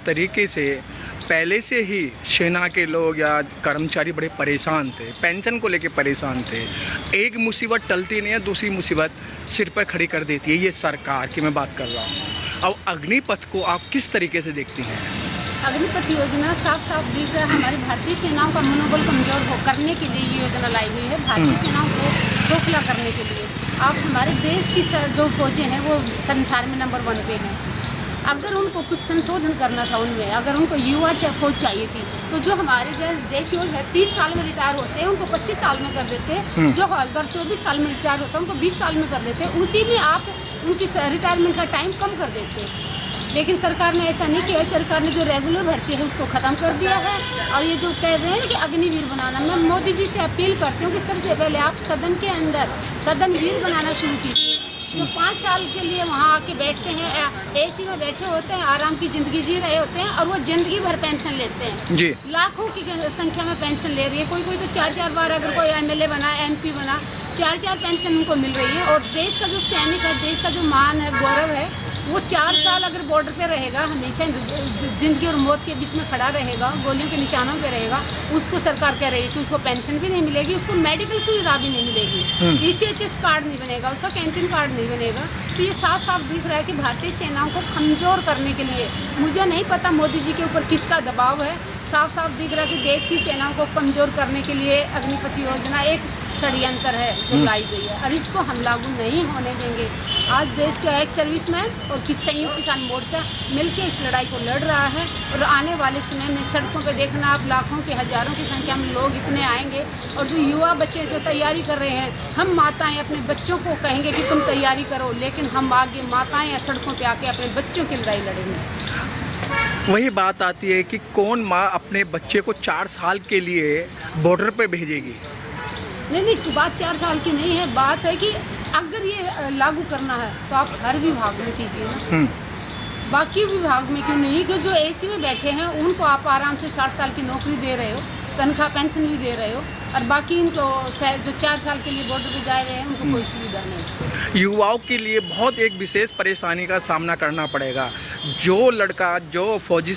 तरीके से पहले से ही सेना के लोग या कर्मचारी बड़े परेशान थे, पेंशन को लेके परेशान थे। एक मुसीबत टलती नहीं है, दूसरी मुसीबत सिर पर खड़ी कर देती है ये सरकार की मैं बात कर रहा हूँ। अब अग्निपथ को आप किस तरीके से देखती हैं? अग्निपथ योजना साफ साफ दिख रहा है हमारी भारतीय सेनाओं का मनोबल कमजोर हो करने के लिए ये योजना लाई हुई है। भारतीय सेनाओं को खोखला करने के लिए। अब हमारे देश की जो फौजें हैं वो संसार में नंबर 1 पे हैं। अगर उनको कुछ संशोधन करना था उनमें, अगर उनको युवा फौज चाहिए थी, तो जो हमारे रेशियो है 30 साल में रिटायर होते हैं उनको 25 साल में कर देते। जो हवलदार 24 साल में रिटायर होता है उनको 20 साल में कर देते। उसी में आप उनकी रिटायरमेंट का टाइम कम कर देते। लेकिन सरकार ने ऐसा नहीं किया। सरकार ने जो रेगुलर भर्ती है उसको ख़त्म कर दिया है। और ये जो कह रहे हैं कि अग्निवीर बनाना, मैं मोदी जी से अपील करती हूँ कि सबसे पहले आप सदन के अंदर सदनवीर बनाना शुरू कीजिए। जो 5 साल के लिए वहाँ आके बैठते हैं, एसी में बैठे होते हैं, आराम की ज़िंदगी जी रहे होते हैं और वो ज़िंदगी भर पेंशन लेते हैं जी। लाखों की संख्या में पेंशन ले रही है। कोई कोई तो 4-4 बार, अगर कोई एमएलए बना, एमपी बना, 4-4 पेंशन उनको मिल रही है। और देश का जो सैनिक है, देश का जो मान है, गौरव है, वो 4 साल अगर बॉर्डर पे रहेगा, हमेशा ज़िंदगी और मौत के बीच में खड़ा रहेगा, गोलियों के निशानों पे रहेगा, उसको सरकार कह रही है कि उसको पेंशन भी नहीं मिलेगी, उसको मेडिकल सुविधा भी नहीं मिलेगी, ECHS कार्ड नहीं बनेगा, उसका कैंटीन कार्ड नहीं बनेगा। तो ये साफ साफ दिख रहा है कि भारतीय सेनाओं को कमज़ोर करने के लिए, मुझे नहीं पता मोदी जी के ऊपर किसका दबाव है, साफ साफ दिख रहा है कि देश की सेनाओं को कमज़ोर करने के लिए अग्निपथ योजना एक षड्यंत्र है जो लाई गई है और इसको हम लागू नहीं होने देंगे। आज देश का एक सर्विसमैन और संयुक्त किसान मोर्चा मिलकर इस लड़ाई को लड़ रहा है और आने वाले समय में सड़कों पे देखना आप लाखों के हज़ारों की संख्या में लोग इतने आएंगे। और जो युवा बच्चे जो तैयारी कर रहे हैं, हम माताएँ अपने बच्चों को कहेंगे कि तुम तैयारी करो, लेकिन हम आगे माताएँ या सड़कों पर आके अपने बच्चों की लड़ाई लड़ेंगे। वही बात आती है कि कौन माँ अपने बच्चे को 4 साल के लिए बॉर्डर पे भेजेगी? नहीं, बात 4 साल की नहीं है। बात है कि अगर ये लागू करना है तो आप हर विभाग में कीजिए ना, बाकी विभाग में क्यों नहीं? क्यों जो एसी में बैठे हैं उनको आप आराम से 60 साल की नौकरी दे रहे हो, तनख्वाह पेंशन भी दे रहे हो, और बाकी इनको जो 4 साल के लिए बॉर्डर पे जा रहे हैं उनको कोई सुविधा नहीं। युवाओं के लिए बहुत एक विशेष परेशानी का सामना करना पड़ेगा। जो लड़का जो फौजी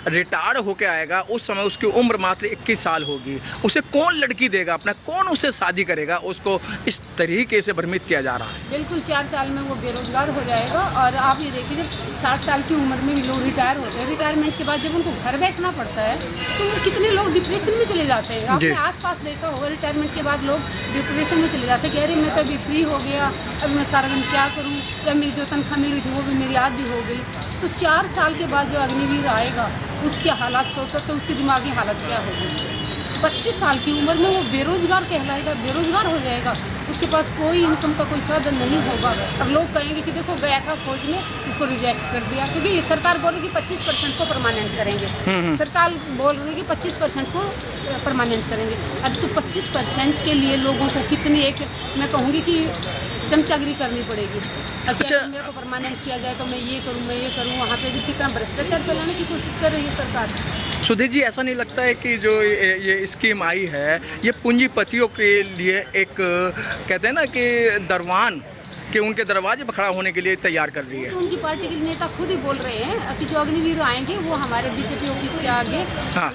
रिटायर होके आएगा उस समय उसकी उम्र मात्र 21 साल होगी, उसे कौन लड़की देगा अपना, कौन उससे शादी करेगा? उसको इस तरीके से भ्रमित किया जा रहा है। बिल्कुल 4 साल में वो बेरोजगार हो जाएगा। और आप ये देखिए, 60 साल की उम्र में भी लोग रिटायर होते हैं। रिटायरमेंट के बाद जब उनको घर बैठना पड़ता है तो कितने लोग डिप्रेशन में चले जाते हैं। आपने आसपास देखा होगा, रिटायरमेंट के बाद लोग डिप्रेशन में चले जाते हैं कि अरे मैं तो अभी फ्री हो गया, अब मैं सारा दिन क्या करूं, या मेरी जो तनख्वाह मिल रही थी वो भी मेरी आधी हो गई। तो 4 साल के बाद जो अग्निवीर आएगा उसके हालात सोच सकते हैं, उसकी दिमागी हालत क्या होगी। 25 साल की उम्र में वो बेरोजगार कहलाएगा, बेरोजगार हो जाएगा, उसके पास कोई इनकम का कोई साधन नहीं होगा। और लोग कहेंगे कि देखो गया था फौज में, इसको रिजेक्ट कर दिया, क्योंकि ये सरकार बोल रही है कि 25% को परमानेंट करेंगे। सरकार बोल रही है कि 25% को परमानेंट करेंगे। अब तो 25% के लिए लोगों को कितनी एक, मैं कहूँगी कि चमचागिरी करनी पड़ेगी। अच्छा, मेरे को परमानेंट किया जाए तो मैं ये करूँ, मैं ये करूँ। वहाँ पे भी कितना भ्रष्टाचार फैलाने की कोशिश कर रही है सरकार। सुधीर जी, ऐसा नहीं लगता है कि जो ये स्कीम आई है ये पूंजीपतियों के लिए एक कहते हैं ना कि दरवान कि उनके दरवाजे पर खड़ा होने के लिए तैयार कर रही है? तो उनकी पार्टी के नेता खुद ही बोल रहे हैं कि जो अग्निवीर आएंगे वो हमारे बीजेपी ऑफिस के आगे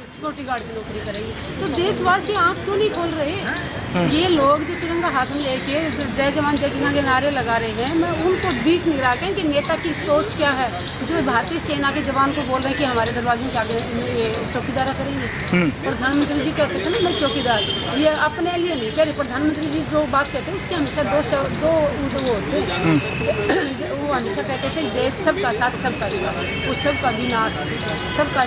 सिक्योरिटी गार्ड की नौकरी करेंगे। तो देशवासी आंख क्यों नहीं खोल रहे? ये लोग जो तिरंगा हाथ में लेके जय जवान जय किसान के नारे लगा रहे हैं, मैं उनको दिख नहीं रहा कि नेता की सोच क्या है। जो भारतीय सेना के जवान को बोल रहे हैं कि हमारे दरवाजों के आगे ये चौकीदारा करेंगे। प्रधानमंत्री जी कहते थे ना मैं चौकीदार, ये अपने लिए नहीं कह रहे। प्रधानमंत्री जी जो बात कहते हैं उसके हमेशा दो वो हमेशा कहते थे देश सबका साथ सबका विकास, वो सबका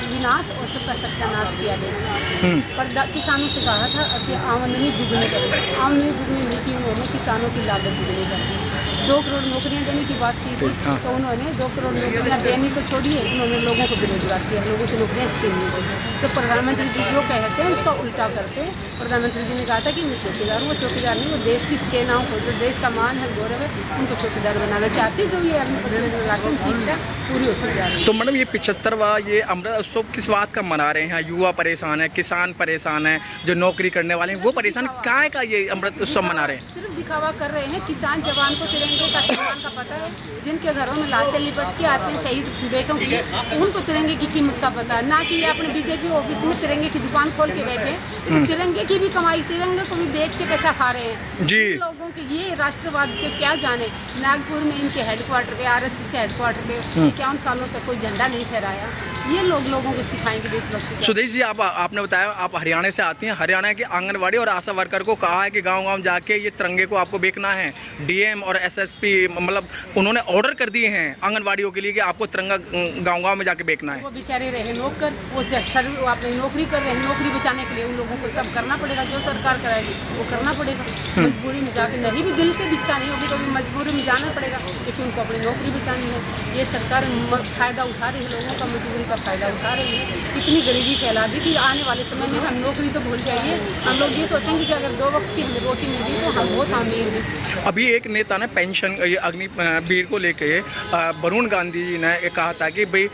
विनाश और सबका सत्यानाश किया देश में। पर किसानों से कहा था कि आमदनी दुगनी करें, आमदनी दुगनी नहीं की उन्होंने, किसानों की लागत दुगनी कर 2 करोड़ नौकरियां देने की बात की थी। तो उन्होंने 2 करोड़ नौकरियां देनी तो छोड़िए, उन्होंने लोगों को बेरोजगार किया, लोगों की नौकरियां छीन ली। तो प्रधानमंत्री जी जो कहते हैं उसका उल्टा करते हैं। प्रधानमंत्री जी ने कहा था कि मैं चौकीदार हूँ, वो चौकीदार नहीं, वो देश की सेनाओं को, जो देश का मान है, गौरव है, उनको चौकीदार बनाना चाहते। जो ये अग्निपथ योजना लागू की इच्छा पूरी होती जा रही है। तो मैडम, ये 75वां ये अमृत उत्सव किस बात का मना रहे हैं? युवा परेशान है, किसान परेशान है, जो नौकरी करने वाले हैं वो परेशान, क्या का ये अमृत उत्सव मना रहे हैं? सिर्फ दिखावा कर रहे हैं। किसान जवान को तिरंगा तिरंगे का सम्मान का पता है, जिनके घरों में लाशें लिपट के आते हैं शहीद बेटों की, उनको तिरंगे की कीमत का पता है। ना कि ये अपने बीजेपी ऑफिस में तिरंगे की दुकान खोल के बैठे, तो तिरंगे की भी कमाई, तिरंगे को भी बेच के पैसा खा रहे हैं जी। इन लोगों के। ये राष्ट्रवाद के क्या जाने, नागपुर में इनके हेडक्वार्टर पे, RSS के हेडक्वार्टर पे 51 सालों तक कोई झंडा नहीं फहराया। ये लोगों को सिखाएंगे देशभक्ति। सुदेश जी, आपने बताया आप हरियाणा से आती हैं। हरियाणा के आंगनवाड़ी और आशा वर्कर को कहा है कि गांव-गांव जाके ये तिरंगे को आपको बेचना है। DM और SSP मतलब उन्होंने ऑर्डर कर दिए हैं आंगनवाड़ियों के लिए कि आपको तिरंगा गांव-गांव में जाके बेचना है। वो बेचारे रहे नौकर, वो अपनी नौकरी कर रहे हैं, नौकरी बचाने के लिए उन लोगों को सब करना पड़ेगा, जो सरकार कराएगी वो करना पड़ेगा। मजबूरी में जाके नहीं भी दिल से भी इच्छा नहीं होगी तो भी मजबूरी में जाना पड़ेगा, क्योंकि उनको अपनी नौकरी बचानी है। ये सरकार फ़ायदा उठा रही है, लोगों का मजबूरी का फ़ायदा उठा रही है। इतनी गरीबी फैला दी कि आने वाले समय में हम नौकरी तो भूल जाइए, हम लोग ये सोचेंगे कि अगर 2 वक्त की रोटी मिल गई तो हम बहुत अमीर हैं। अभी एक नेता ने पेंशन ये अग्निवीर को लेके वरुण गांधी जी ने ये कहा था कि भाई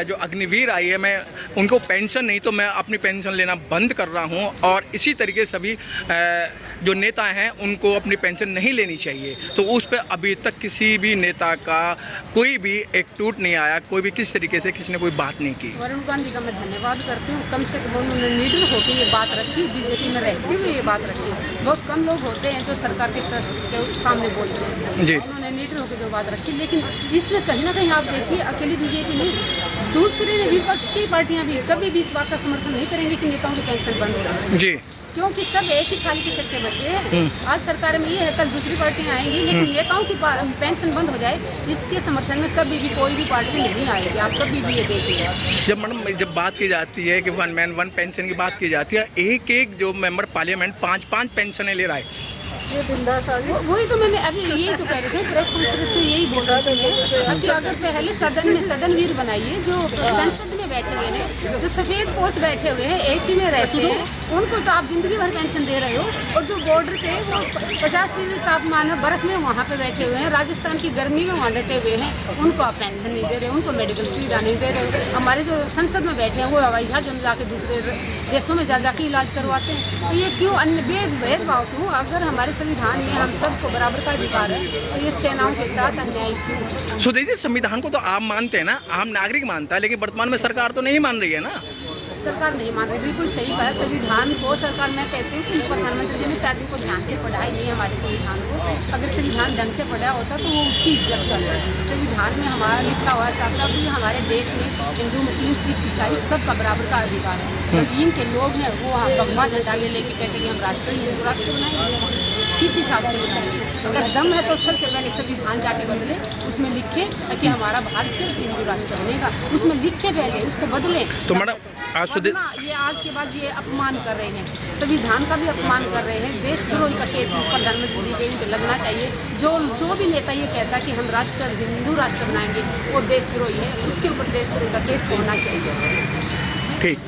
जो अग्निवीर आई है, मैं उनको पेंशन नहीं तो मैं अपनी पेंशन लेना बंद कर रहा हूं, और इसी तरीके से सभी जो नेता हैं उनको अपनी पेंशन नहीं लेनी चाहिए। तो उस पर अभी तक किसी भी नेता का कोई भी एक टूट नहीं आया, कोई भी किस तरीके से किसी ने कोई बात नहीं की। वरुण गांधी का मैं धन्यवाद करती हूँ, कम से कम उन्होंने लीडर होकर ये बात रखी, बीजेपी में रहते हुए ये बात रखी। बहुत कम लोग होते हैं जो सरकार के सामने बोलते हैं जी। उन्होंने लीडर होकर जो बात रखी, लेकिन इसमें कहीं ना कहीं आप देखिए अकेली बीजेपी नहीं, दूसरे विपक्ष की पार्टियां भी कभी भी इस बात का समर्थन नहीं करेंगी कि नेताओं की पेंशन बंद हो रही है। जी, क्योंकि सब एक ही थाली के चक्के बैठे हैं। आज सरकार में ये है, कल दूसरी पार्टियां आएंगी, लेकिन नेताओं की पेंशन बंद हो जाए इसके समर्थन में कभी भी कोई भी पार्टी नहीं आएगी। आप कभी भी ये देखिए, जब बात की जाती है कि 1 मैन 1 पेंशन की बात की जाती है, एक जो मेंबर पार्लियामेंट 5 पेंशनें ले रहा है। वही तो मैंने अभी यही तो कह रहे थे, प्रेस कॉन्फ्रेंस में यही बोल रहे थे कि अगर पहले सदन में सदनवीर बनाइए, जो संसद में बैठे हुए हैं, जो सफ़ेद पोस्ट बैठे हुए हैं, AC में रहते हैं, उनको तो आप जिंदगी भर पेंशन दे रहे हो, और जो बॉर्डर पे वो 50 डिग्री तापमान में बर्फ में वहाँ पे बैठे हुए हैं, राजस्थान की गर्मी में वहाँ डटे हुए हैं, उनको आप पेंशन नहीं दे रहे, उनको मेडिकल सुविधा नहीं दे रहे। हमारे जो संसद में बैठे हैं वो हवाई जहाज़ों में जाके दूसरे देशों में जा के इलाज करवाते हैं। तो ये क्यों अन्य भेदभाव क्यों? अगर हमारे संविधान में हम सबको बराबर का अधिकार है तो ये सेनाओं के साथ अन्याय क्यों? सो देखिए, संविधान को तो आप मानते हैं ना, आम नागरिक मानता है, लेकिन वर्तमान में सरकार तो नहीं मान रही है ना। सरकार नहीं मान रही, बिल्कुल सही बात। संविधान को सरकार, मैं कहती हूँ कि प्रधानमंत्री जी ने शायद उनको ध्यान से पढ़ा ही नहीं हमारे संविधान को। अगर संविधान ढंग से पढ़ा होता तो वो उसकी इज्जत करता। संविधान में हमारा लिखा हुआ है साफ साफ कि हमारे देश में हिंदू, मुस्लिम, सिख, ईसाई सबका बराबर का अधिकार है। चीन के लोग हैं वो भगवा झंडा ले लेके कहते हैं हम राष्ट्र हिंदू राष्ट्र बनाएंगे। किस हिसाब से बनाएंगे? अगर दम है तो सबसे पहले संविधान जाके बदले, उसमें लिखे कि हमारा भारत सिर्फ हिंदू राष्ट्र बनेगा, उसमें लिखे पहले, उसको बदले। तो मैडम ये आज के बाद ये अपमान कर रहे हैं, संविधान का भी अपमान कर रहे हैं। देशद्रोही का केस प्रधानमंत्री जी पे लगना चाहिए। जो भी नेता ये कहता है कि हम राष्ट्र हिंदू राष्ट्र बनाएंगे वो देशद्रोही है, उसके ऊपर देशद्रोही का केस होना चाहिए। ठीक।